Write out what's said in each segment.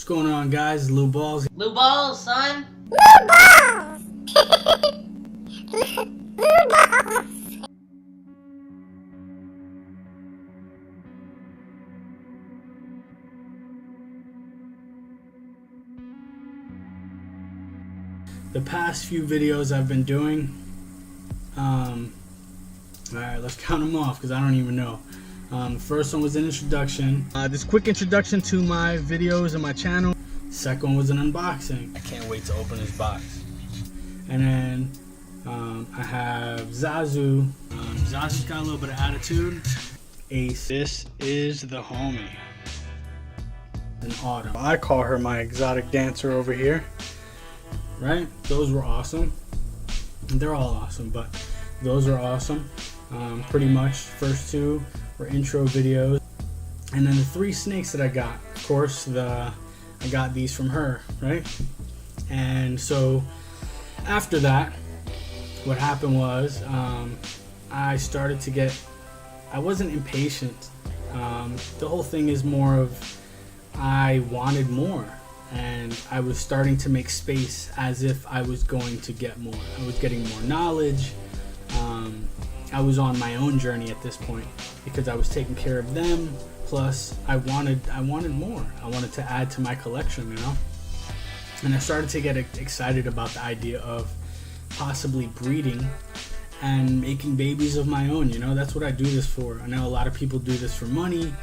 What's going on, guys? Lou Balls. Blue balls, son. The past few videos I've been doing, alright, let's count them off because I don't even know. The first one was an introduction. This quick introduction to my videos and my channel. Second one was an unboxing. I can't wait to open this box. And then I have Zazu. Zazu's got a little bit of attitude. Ace. This is the homie. And Autumn. I call her my exotic dancer over here. Right? Those were awesome. They're all awesome, but those are awesome. Pretty much first two were intro videos. And then the three snakes that I got, of course, I got these from her, right? And so after that, what happened was I started to get, I wasn't impatient. The whole thing is more of I wanted more. And I was starting to make space as if I was going to get more. I was getting more knowledge. I was on my own journey at this point because I was taking care of them. Plus, I wanted more. I wanted to add to my collection, you know. And I started to get excited about the idea of possibly breeding and making babies of my own. You know, that's what I do this for. I know a lot of people do this for money.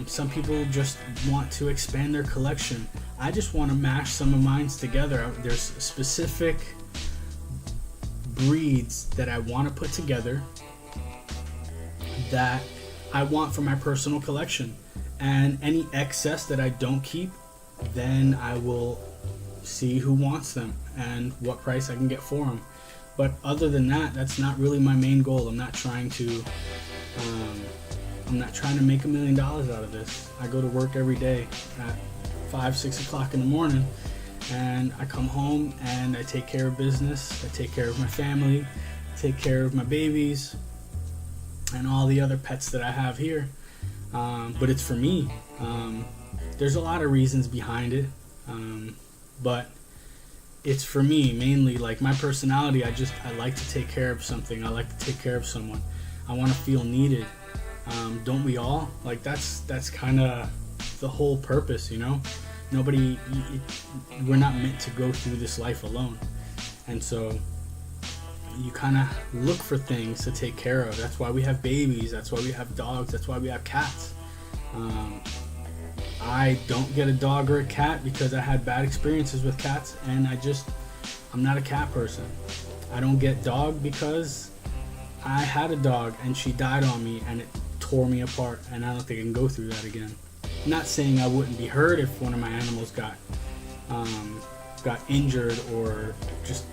Some people just want to expand their collection. I just want to mash some of mine together. There's specific breeds that I want to put together that I want for my personal collection. And any excess that I don't keep, then I will see who wants them and what price I can get for them. But other than that, that's not really my main goal. I'm not trying to make $1 million out of this. I go to work every day at 5-6 o'clock in the morning, and I come home and I take care of business. I take care of my family, take care of my babies, and all the other pets that I have here. But it's for me. There's a lot of reasons behind it, but it's for me mainly. Like my personality, I like to take care of something. I like to take care of someone. I want to feel needed. Don't we all? Like that's kind of the whole purpose, you know. We're not meant to go through this life alone, and so you kind of look for things to take care of. That's why we have babies. That's why we have dogs. That's why we have cats. I don't get a dog or a cat because I had bad experiences with cats, and I'm not a cat person. I don't get dog because I had a dog and she died on me and it tore me apart, and I don't think I can go through that again. I'm not saying I wouldn't be hurt if one of my animals got injured or just,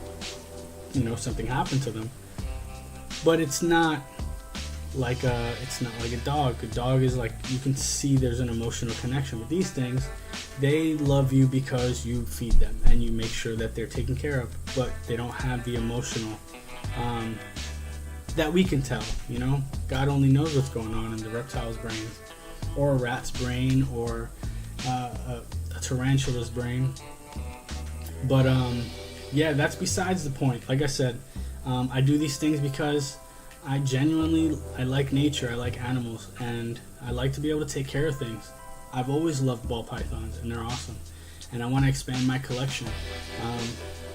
you know, something happened to them, but it's not like a dog. A dog is like, you can see there's an emotional connection. With these things, they love you because you feed them and you make sure that they're taken care of, but they don't have the emotional that we can tell, you know. God only knows what's going on in the reptile's brain, or a rat's brain, or a tarantula's brain. But yeah, that's besides the point. Like I said, I do these things because I like nature, I like animals, and I like to be able to take care of things. I've always loved ball pythons, and they're awesome, and I want to expand my collection.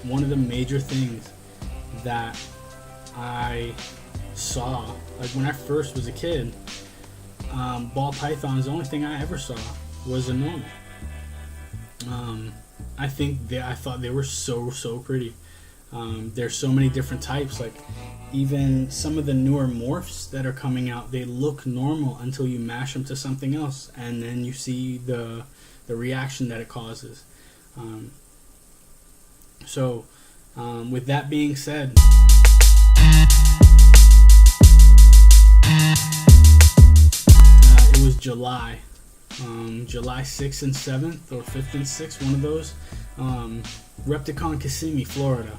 One of the major things that I saw, like when I first was a kid, ball pythons, the only thing I ever saw was a normal. I thought they were so pretty. There's so many different types. Like even some of the newer morphs that are coming out, they look normal until you mash them to something else, and then you see the reaction that it causes. With that being said, it was July 6th and 7th, or 5th and 6th, one of those. Repticon Kissimmee, Florida.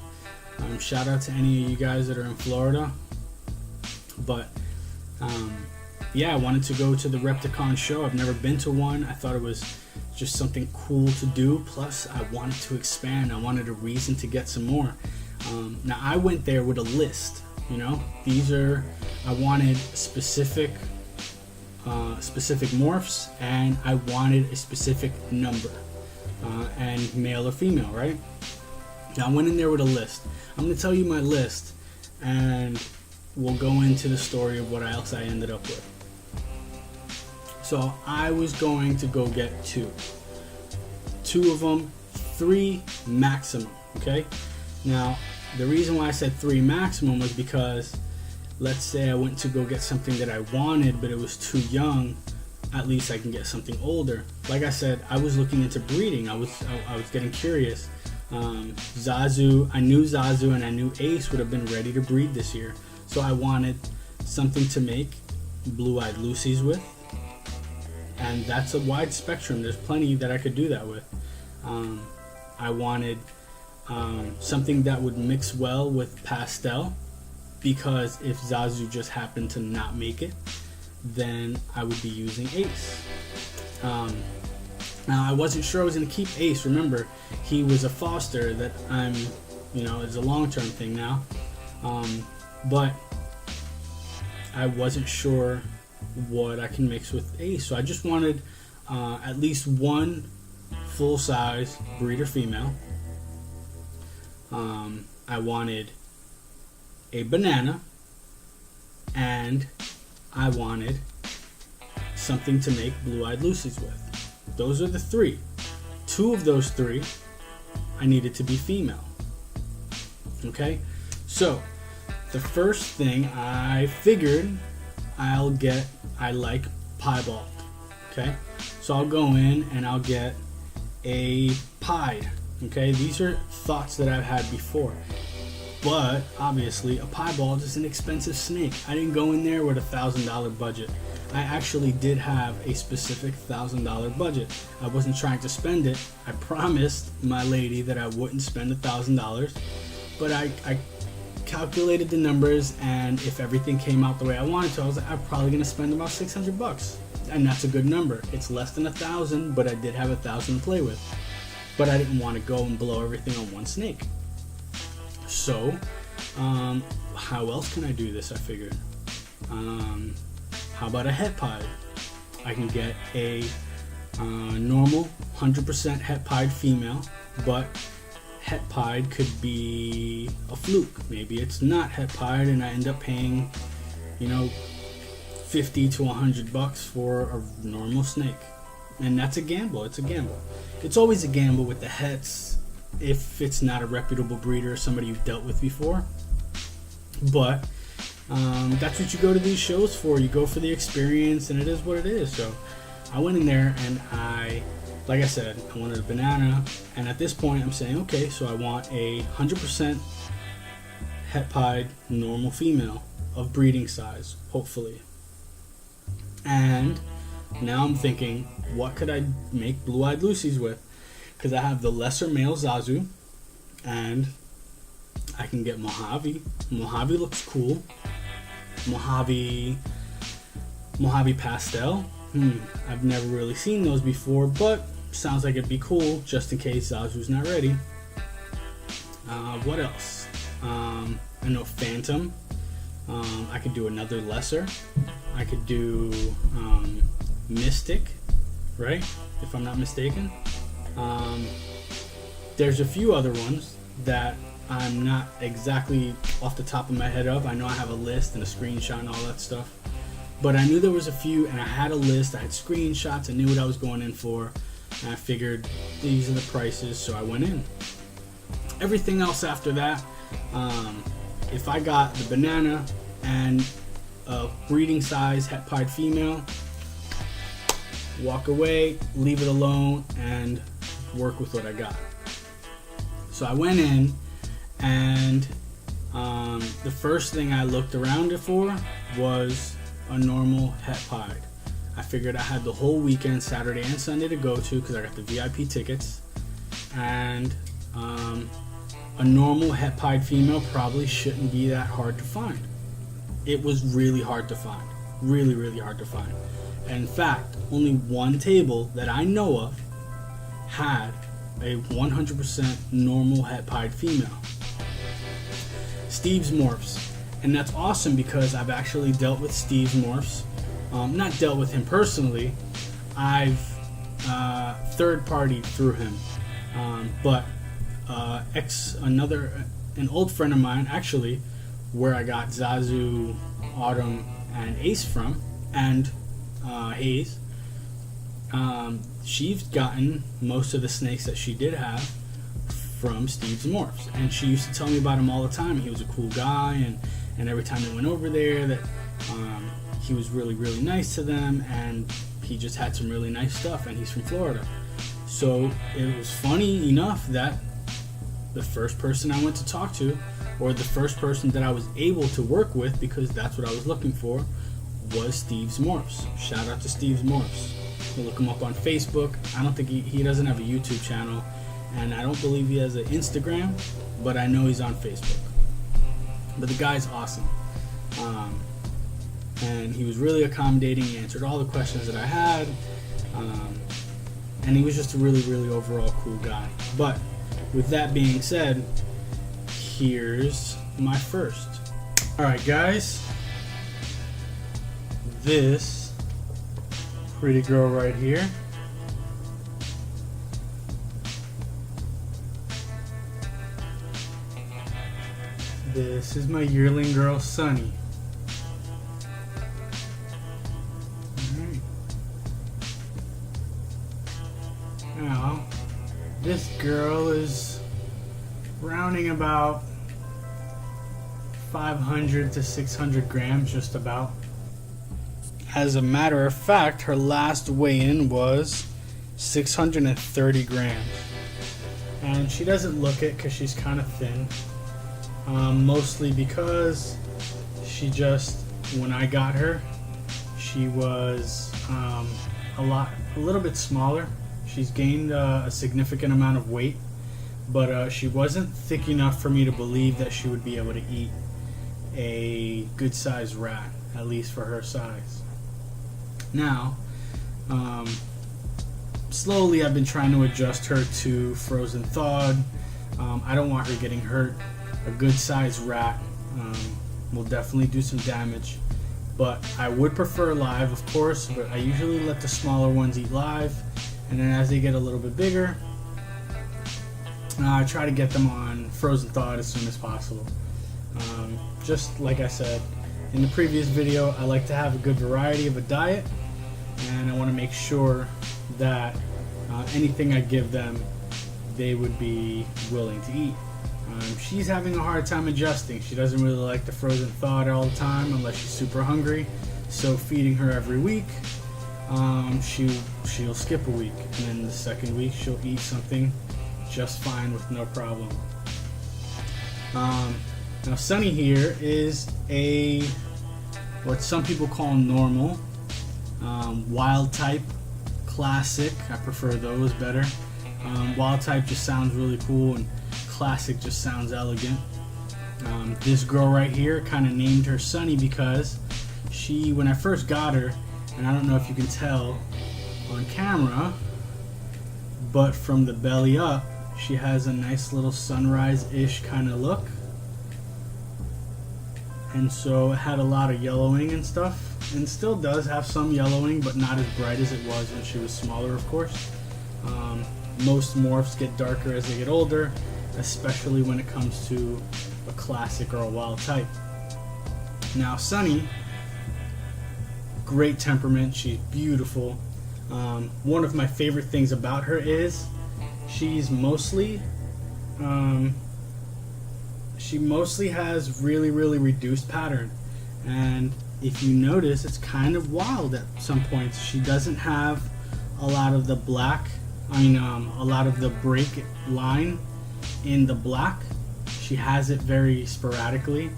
Shout out to any of you guys that are in Florida. But yeah, I wanted to go to the Repticon show. I've never been to one. I thought it was just something cool to do. Plus, I wanted to expand. I wanted a reason to get some more. Now, I went there with a list. You know, I wanted specific morphs, and I wanted a specific number, and male or female, right? Now, I went in there with a list. I'm going to tell you my list, and we'll go into the story of what else I ended up with. So I was going to go get two of them, 3 maximum. Okay. Now, the reason why I said 3 maximum was because, let's say I went to go get something that I wanted, but it was too young. At least I can get something older. Like I said, I was looking into breeding. I was getting curious. Zazu, I knew Zazu and I knew Ace would have been ready to breed this year. So I wanted something to make blue-eyed Lucy's with. And that's a wide spectrum. There's plenty that I could do that with. I wanted something that would mix well with pastel, because if Zazu just happened to not make it, then I would be using Ace. Now, I wasn't sure I was going to keep Ace. Remember, he was a foster that it's a long-term thing now. But I wasn't sure what I can mix with Ace. So I just wanted at least one full-size breeder female. I wanted a banana, and I wanted something to make blue-eyed Lucy's with. Those are the 3. 2 of those 3 I needed to be female. Okay, so the first thing I figured I like piebald. Okay, so I'll go in and I'll get a pied. Okay, these are thoughts that I've had before, but obviously a piebald is an expensive snake. I didn't go in there with $1,000 budget. I actually did have a specific $1,000 budget. I wasn't trying to spend it. I promised my lady that I wouldn't spend $1,000, but I calculated the numbers, and if everything came out the way I wanted to, I was like, I'm probably gonna spend about $600, and that's a good number. It's less than 1,000, but I did have 1,000 to play with. But I didn't want to go and blow everything on one snake. So, how else can I do this? I figured. How about a het pied? I can get a normal 100% het pied female, but het pied could be a fluke. Maybe it's not het pied, and I end up paying, $50 to $100 for a normal snake. And that's a gamble. It's a gamble. It's always a gamble with the hets if it's not a reputable breeder or somebody you've dealt with before. But that's what you go to these shows for. You go for the experience, and it is what it is. So I went in there, and like I said, I wanted a banana. And at this point, I'm saying, okay, so I want a 100% het pied normal female of breeding size, hopefully. And now I'm thinking, what could I make blue-eyed Lucy's with? Because I have the lesser male Zazu, and I can get Mojave. Mojave looks cool. Mojave pastel. I've never really seen those before, but sounds like it'd be cool just in case Zazu's not ready. What else? I know Phantom. I could do another lesser. I could do Mystic, right? If I'm not mistaken. There's a few other ones that I'm not exactly off the top of my head of. I know I have a list and a screenshot and all that stuff, but I knew there was a few, and I had a list. I had screenshots. I knew what I was going in for, and I figured these are the prices, so I went in. Everything else after that, if I got the banana and a breeding size het pied female, walk away, leave it alone, and work with what I got. So I went in, and the first thing I looked around it for was a normal het pied. I figured I had the whole weekend, Saturday and Sunday, to go to because I got the VIP tickets, and a normal het pied female probably shouldn't be that hard to find. It was really hard to find. Really, really hard to find. And in fact, only one table that I know of had a 100% normal het pied female. Steve's Morphs. And that's awesome because I've actually dealt with Steve's Morphs. Not dealt with him personally. I've third-partied through him. But an old friend of mine, actually, where I got Zazu, Autumn, and Ace from, and Hayes, she's gotten most of the snakes that she did have from Steve's Morphs, and she used to tell me about him all the time. He was a cool guy, and every time they went over there, that he was really, really nice to them, and he just had some really nice stuff, and he's from Florida. So it was funny enough that the first person I went to talk to, or the first person that I was able to work with, because that's what I was looking for, was Steve's Morphs. Shout out to Steve's Morphs. You look him up on Facebook. I don't think he doesn't have a YouTube channel, and I don't believe he has an Instagram, but I know he's on Facebook. But the guy's awesome. And he was really accommodating. He answered all the questions that I had. And he was just a really, really overall cool guy. But with that being said, here's my first. Alright guys, this pretty girl right here this is my yearling girl, Sunny. Alright. Now, this girl is rounding about 500 to 600 grams, just about. As a matter of fact, her last weigh-in was 630 grams. And she doesn't look it because she's kind of thin. Mostly because she just, when I got her, she was a little bit smaller. She's gained a significant amount of weight, but she wasn't thick enough for me to believe that she would be able to eat a good sized rat, at least for her size. Now, slowly I've been trying to adjust her to frozen thawed. I don't want her getting hurt. A good sized rat will definitely do some damage, but I would prefer live, of course, but I usually let the smaller ones eat live, and then as they get a little bit bigger, I try to get them on frozen thawed as soon as possible. Just like I said in the previous video, I like to have a good variety of a diet, and I want to make sure that anything I give them, they would be willing to eat. She's having a hard time adjusting. She doesn't really like the frozen thawed all the time unless she's super hungry. So feeding her every week, she'll skip a week, and then the second week she'll eat something just fine with no problem. Now Sunny here is what some people call normal, wild type, classic. I prefer those better. Wild type just sounds really cool, and classic just sounds elegant. This girl right here, kind of named her Sunny because when I first got her, and I don't know if you can tell on camera, but from the belly up, she has a nice little sunrise-ish kind of look. And so it had a lot of yellowing and stuff, and still does have some yellowing, but not as bright as it was when she was smaller, of course. Most morphs get darker as they get older, especially when it comes to a classic or a wild type. Now Sunny, great temperament, she's beautiful. One of my favorite things about her is she mostly has really, really reduced pattern, and if you notice, it's kind of wild at some points. She doesn't have a lot of the black, a lot of the break line in the black. She has it very sporadically,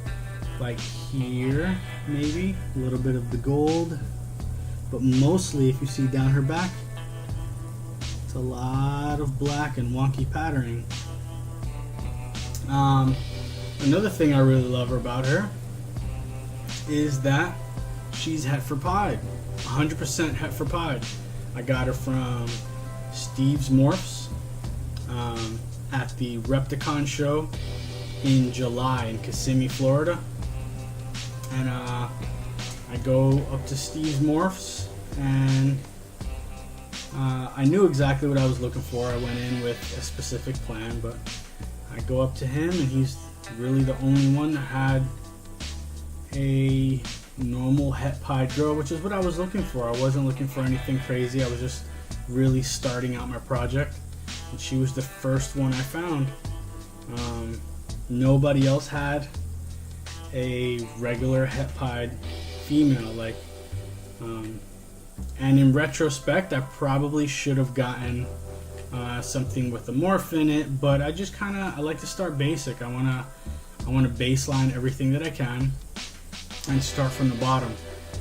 like here maybe a little bit of the gold, but mostly if you see down her back, it's a lot of black and wonky patterning. Another thing I really love about her is that she's het for pied, 100% het for pied. I got her from Steve's Morphs at the Repticon show in July in Kissimmee, Florida. And I go up to Steve's Morphs, and I knew exactly what I was looking for. I went in with a specific plan, but I go up to him, and he's really the only one that had a normal het pied girl, which is what I was looking for. I wasn't looking for anything crazy. I was just really starting out my project, and she was the first one I found. Nobody else had a regular het pied female, like, and in retrospect, I probably should have gotten something with a morph in it, but I just I like to start basic. I want to baseline everything that I can and start from the bottom,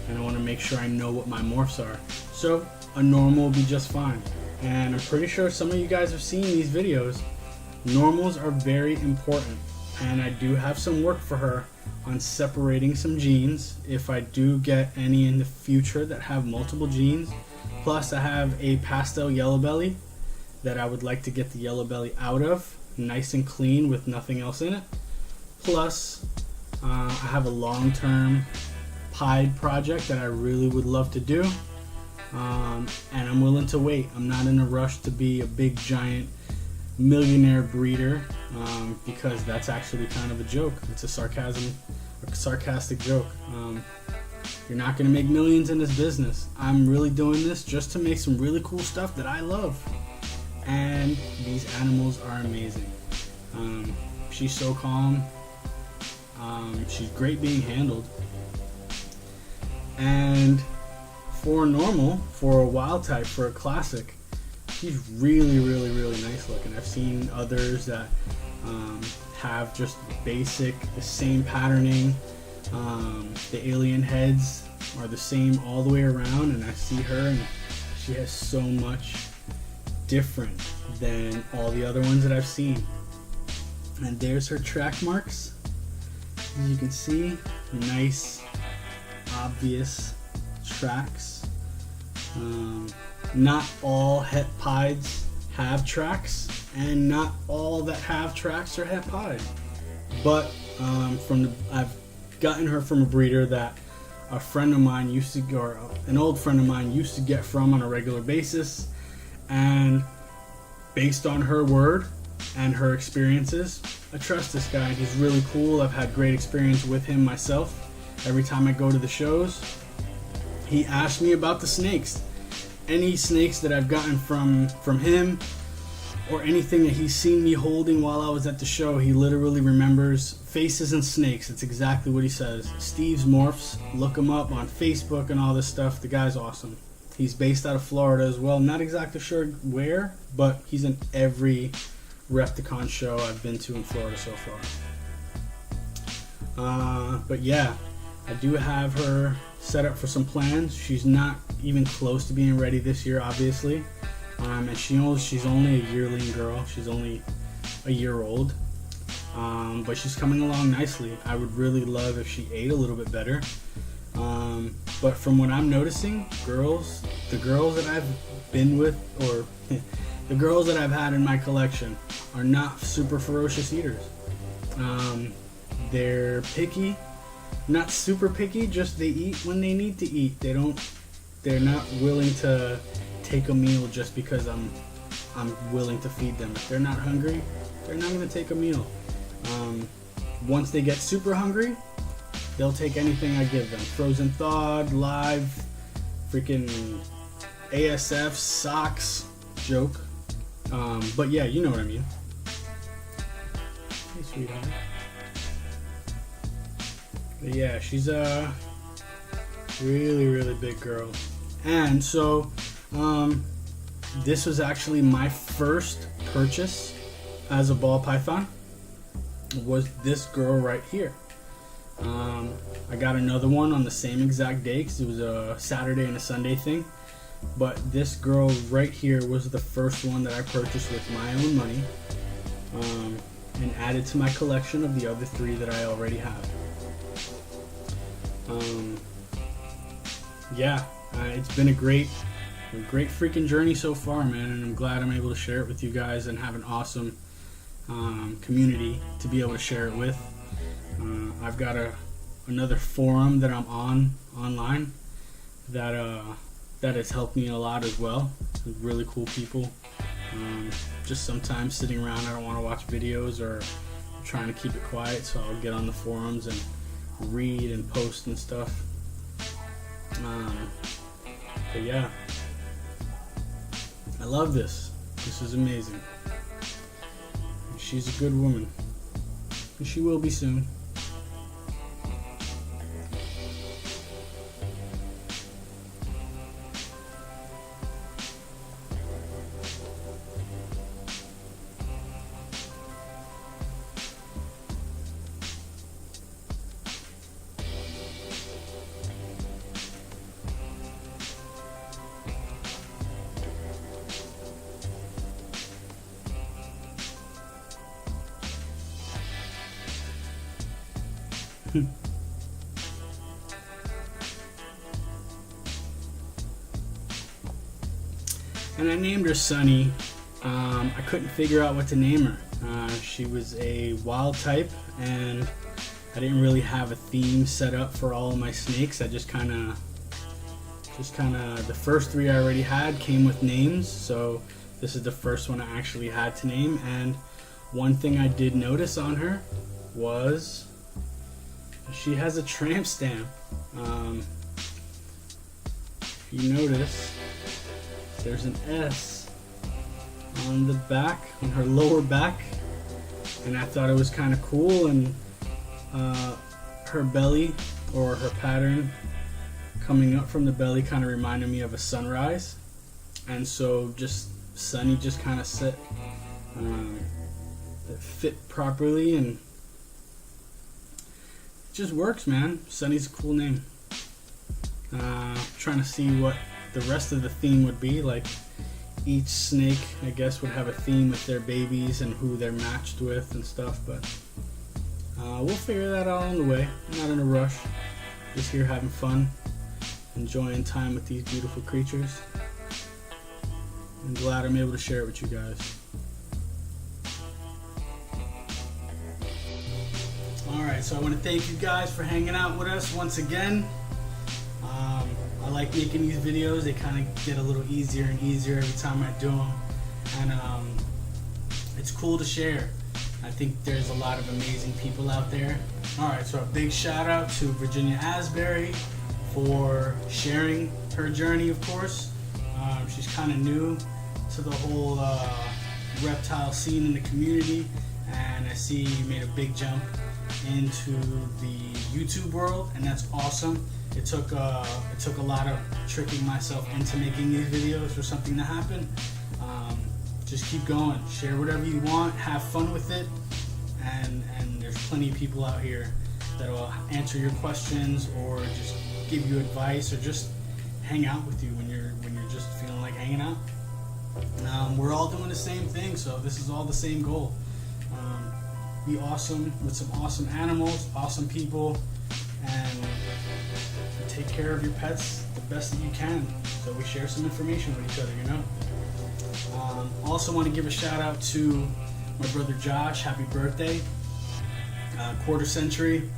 and I want to make sure I know what my morphs are. So a normal will be just fine, and I'm pretty sure some of you guys have seen these videos. Normals are very important, and I do have some work for her on separating some genes if I do get any in the future that have multiple genes. Plus I have a pastel yellow belly that I would like to get the yellow belly out of, nice and clean with nothing else in it. Plus I have a long-term pied project that I really would love to do, and I'm willing to wait. I'm not in a rush to be a big giant millionaire breeder, because that's actually kind of a joke. It's a sarcastic joke. You're not going to make millions in this business. I'm really doing this just to make some really cool stuff that I love, and these animals are amazing. She's so calm. She's great being handled, and for a normal, for a wild type, for a classic, she's really nice looking. I've seen others that have just basic, the same patterning. The alien heads are the same all the way around, and I see her and she has so much different than all the other ones that I've seen. And there's her track marks. As you can see, nice, obvious tracks. Not all het pieds have tracks, and not all that have tracks are het pied. But I've gotten her from a breeder that a friend of mine used to go, or an old friend of mine used to get from on a regular basis, and based on her word and her experiences, I trust this guy. He's really cool. I've had great experience with him myself. Every time I go to the shows, he asks me about the snakes. Any snakes that I've gotten from him, or anything that he's seen me holding while I was at the show, he literally remembers faces and snakes. It's exactly what he says. Steve's Morphs, look him up on Facebook and all this stuff. The guy's awesome. He's based out of Florida as well. Not exactly sure where, but he's in every Repticon show I've been to in Florida so far. But yeah, I do have her set up for some plans. She's not even close to being ready this year, obviously. And she's only a yearling girl. She's only a year old. But she's coming along nicely. I would really love if she ate a little bit better. But from what I'm noticing, the girls that I've been with, or the girls that I've had in my collection, are not super ferocious eaters. They're picky, not super picky, just they eat when they need to eat. They're not willing to take a meal just because I'm willing to feed them. If they're not hungry, they're not going to take a meal. Once they get super hungry, they'll take anything I give them. Frozen thawed, live, freaking ASF, socks, joke. But yeah, you know what I mean. Hey, sweetheart. But yeah, she's a really big girl. And so, this was actually my first purchase as a ball python, was this girl right here. I got another one on the same exact day because it was a Saturday and a Sunday thing. But this girl right here was the first one that I purchased with my own money, and added to my collection of the other three that I already have. yeah, it's been a great freaking journey so far, man, and I'm glad I'm able to share it with you guys and have an awesome community to be able to share it with. I've got another forum that I'm on online that has helped me a lot as well. Really cool people. Just sometimes sitting around, I don't want to watch videos or I'm trying to keep it quiet, so I'll get on the forums and read and post and stuff. But yeah, I love this. This is amazing. She's a good woman, and she will be soon. And I named her Sunny. I couldn't figure out what to name her. She was a wild type, and I didn't really have a theme set up for all of my snakes. I just kind of, the first three I already had came with names, so this is the first one I actually had to name. And one thing I did notice on her was she has a tramp stamp. If you notice, there's an S on the back, on her lower back, and I thought it was kind of cool. And her belly, or her pattern coming up from the belly, kind of reminded me of a sunrise, and so just Sunny just kind of fit properly, and it just works, man. Sunny's a cool name. Trying to see what the rest of the theme would be. Like, each snake, I guess, would have a theme with their babies and who they're matched with and stuff, but we'll figure that out on the way. I'm not in a rush. Just here having fun, enjoying time with these beautiful creatures. I'm glad I'm able to share it with you guys. Alright, so I want to thank you guys for hanging out with us once again. I like making these videos. They kind of get a little easier and easier every time I do them, and it's cool to share. I think there's a lot of amazing people out there. Alright, so a big shout out to Virginia Asbury for sharing her journey, of course. She's kind of new to the whole reptile scene in the community, and I see you made a big jump into the YouTube world, and that's awesome. It took a lot of tricking myself into making these videos for something to happen. Just keep going, share whatever you want, have fun with it, and there's plenty of people out here that will answer your questions or just give you advice or just hang out with you when you're just feeling like hanging out. We're all doing the same thing, so this is all the same goal. Be awesome with some awesome animals, awesome people, and take care of your pets the best that you can. So we share some information with each other, you know. Also want to give a shout out to my brother Josh. Happy birthday. Quarter century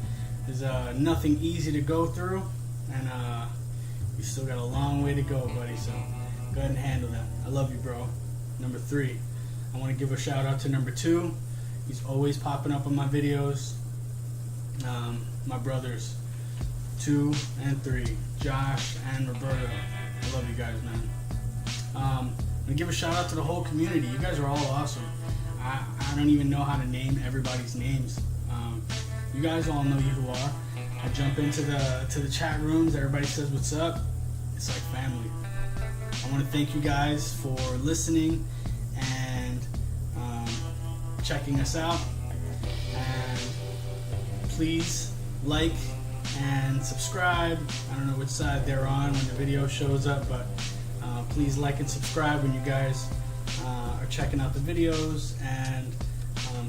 is nothing easy to go through, and you still got a long way to go, buddy, so go ahead and handle that. I love you, bro. Number 3, I want to give a shout out to number 2. He's always popping up on my videos. My brothers 2 and 3, Josh and Roberto. I love you guys, man. I'm gonna give a shout out to the whole community. You guys are all awesome. I don't even know how to name everybody's names. You guys all know who are. I jump into the chat rooms. Everybody says what's up. It's like family. I want to thank you guys for listening and checking us out. And please like and subscribe. I don't know which side they're on when the video shows up, but please like and subscribe when you guys are checking out the videos, and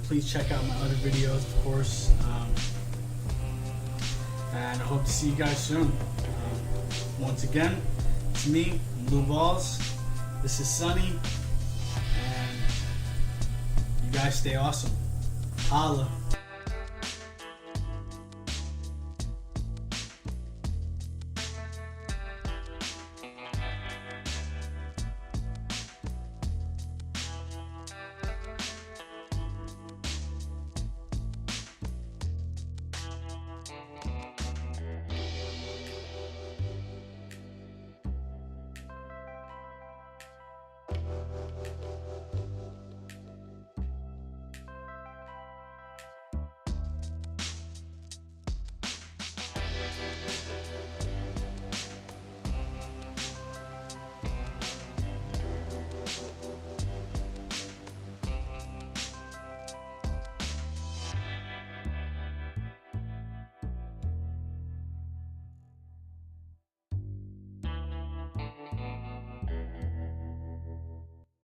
please check out my other videos, of course, and I hope to see you guys soon. Once again, it's me, Blue Balls. This is Sunny, and you guys stay awesome. Holla.